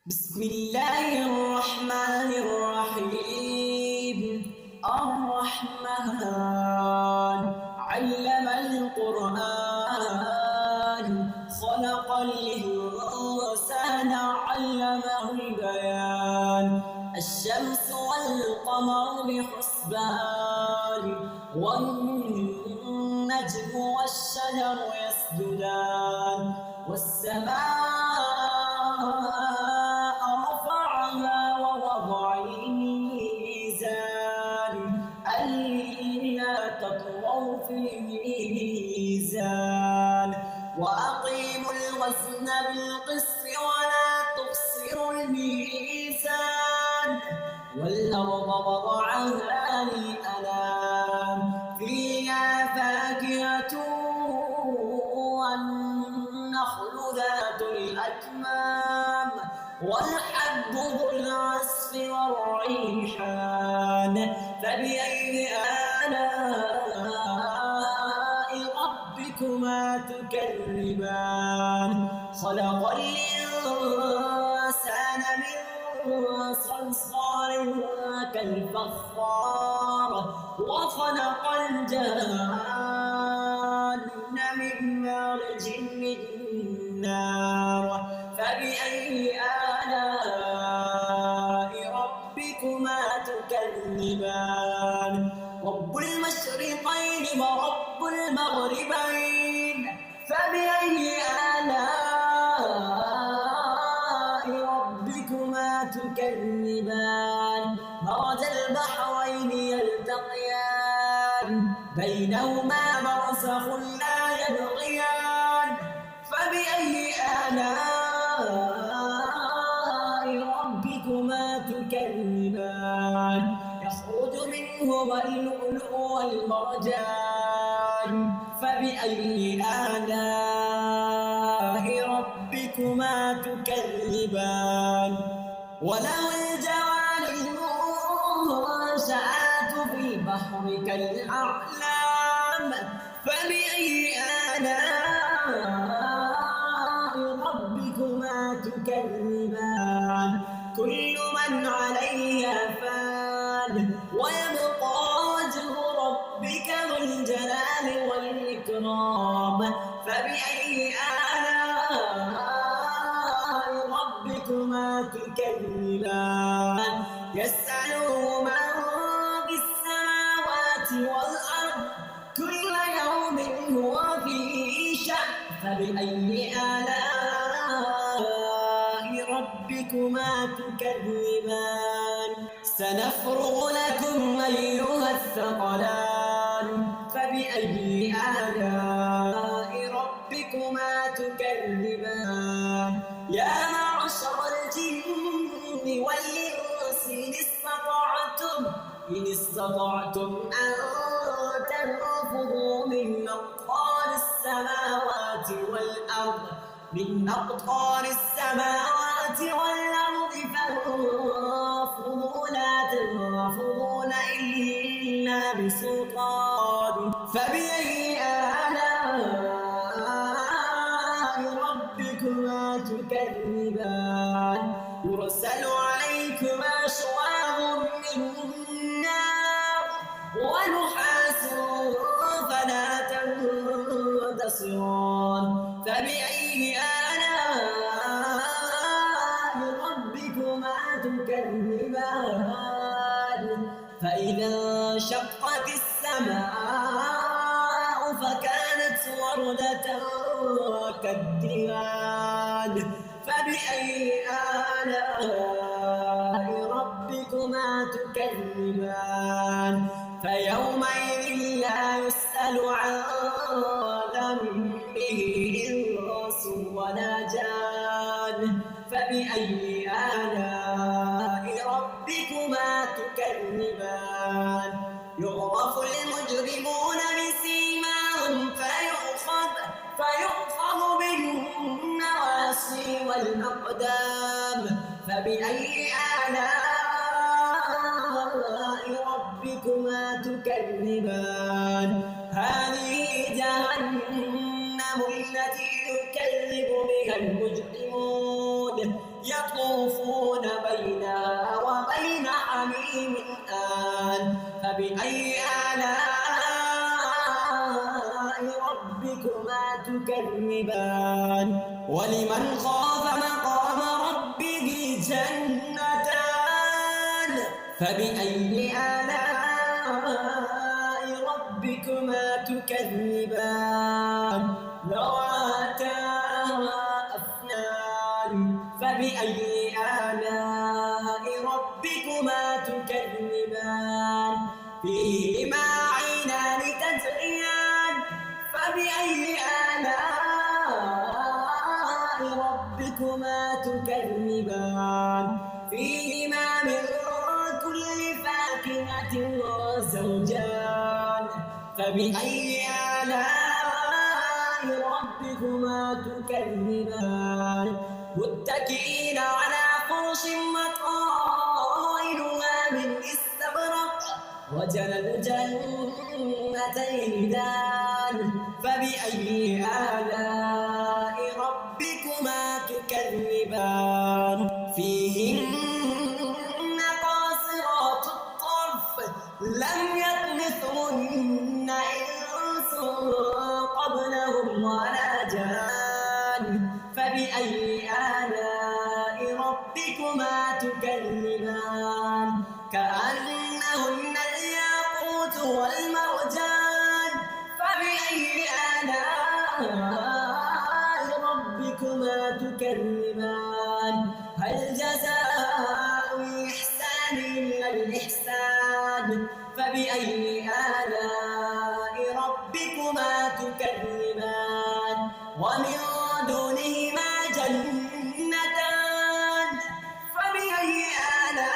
بسم الله الرحمن الرحيم. الرحمن علم القرآن خلق الإنسان علمه البيان. الشمس والقمر بحسبان والنجم والشجر يسجدان والسماء رفعها ووضع الميزان ألا تطغوا في الميزان وأقيموا الوزن بالقسط ولا تخسروا الميزان والأرض وضعها للأنام فيها فاكهة والنخل ذات الأكمام والحب ذو العصف والريحان فبأي آلاء ربكما تكذبان. خلق الإنسان من صلصال كالفخار وخلق الجان من مارج من نار فبأي آلاء ربكما تكذبان. رب المشرقين ورب المغربين فبأي آلاء ربكما تكذبان. مرج البحرين يلتقيان بينهما برزخ لا يبغيان فبأي آلاء ربكما تكذبان. يخرج منهما اللؤلؤ والمرجان فبأي آلاء ربكما تكذبان. وله الجوار المنشآت في البحر كالأعلام فبأي آلاء ربكما تكذبان. كل من عليها فان ويبقى وجه ربك ذو الجلال والإكرام فبأي آلاء ربكما تكذبان. يسأله من في السماوات والأرض كل يوم هو في شأن فبأي آلاء ربكما تكذبان. سنفرغ لكم أيها الثقلان فبأي آلاء ربكما تكذبان. يا معشر الجن والإنس إن استطعتم أن تنفذوا من أقطار السماوات والأرض فانفذوا لا تنفذون إلا بسلطان فبأي آلاء ربكما تكذبان. يرسل عليكما شواظ من نار ونحاس فلا تنتصران فبأي آلاء ربكما تكذبان. فإذا انشقت السماء فكانت وردة كالدهان فبأي آلاء ربكما تكذبان. فيومئذ لا يسأل عن ذنبه إنس ولا جان فبأي آلاء ربكما تكذبان. يعرف المجرمون بسيماهم فيؤخذ بالنواصي والأقدام فبأي آلاء ربكما تكذبان. هذه جهنم التي يكذب بها المجرمون يطوفون بينها وبين حميم آن فبأي آلاء ربكما تكذبان ولمن خاف مقام ربه جنتان فبأي آلاء ربكما تكذبان ذواتا أفنان فبأي آلاء ربكما تكذبان فيهما عينان تجريان فبأي آلاء ربكما تكذبان فيهما من كل فاكهة زوجان فبأي آلاء ربكما تكذبان متكئين على فرش مطائنها من استبرق وجنى الجنتين دان فبأي آلاء ربكما تكذبان فيهن قاصرات الطرف لم يطمثهن إنس قبلهم ولا جان فبأي آلاء ربكما تكذبان كأنهن الياقوت والمرجان فبأي آلاء ربكما تكذبان هل جزاء الإحسان إلا الإحسان فبأي آلاء ربكما تكذبان ومن دونهما جنتان فبأي آلاء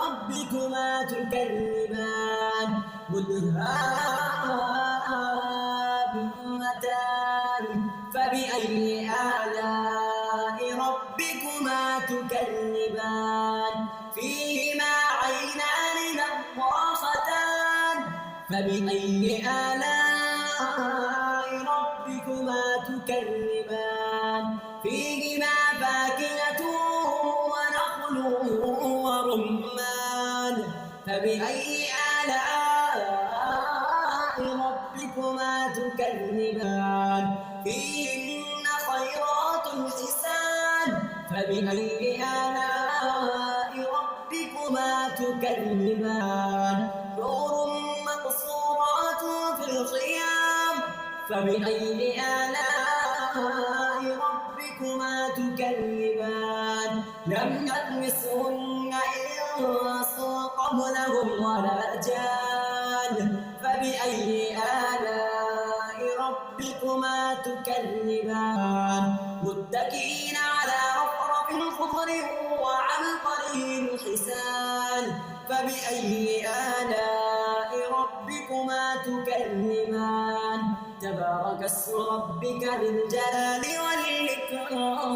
ربكما تكذبان مدهامتان فبأي آلاء ربكما تكذبان فيهما عينان نضاختان فبأي آلاء ربكما تكذبان فيهما فاكهة ونخل ورمان فبأي آلاء ربكما تكذبان فيهن خيرات حسان فبأي آلاء ربكما تكذبان حور مقصورات في الخيام فبأي آلاء ربكما تكذبان لم يطمثهن إنس قبلهم ولا جان فبأي آلاء ربكما تكذبان متكئين على رفرف خضر وعبقري حسان فبأي آلاء ربكما تكذبان تبارك اسم ربك ذي الجلال والإكرام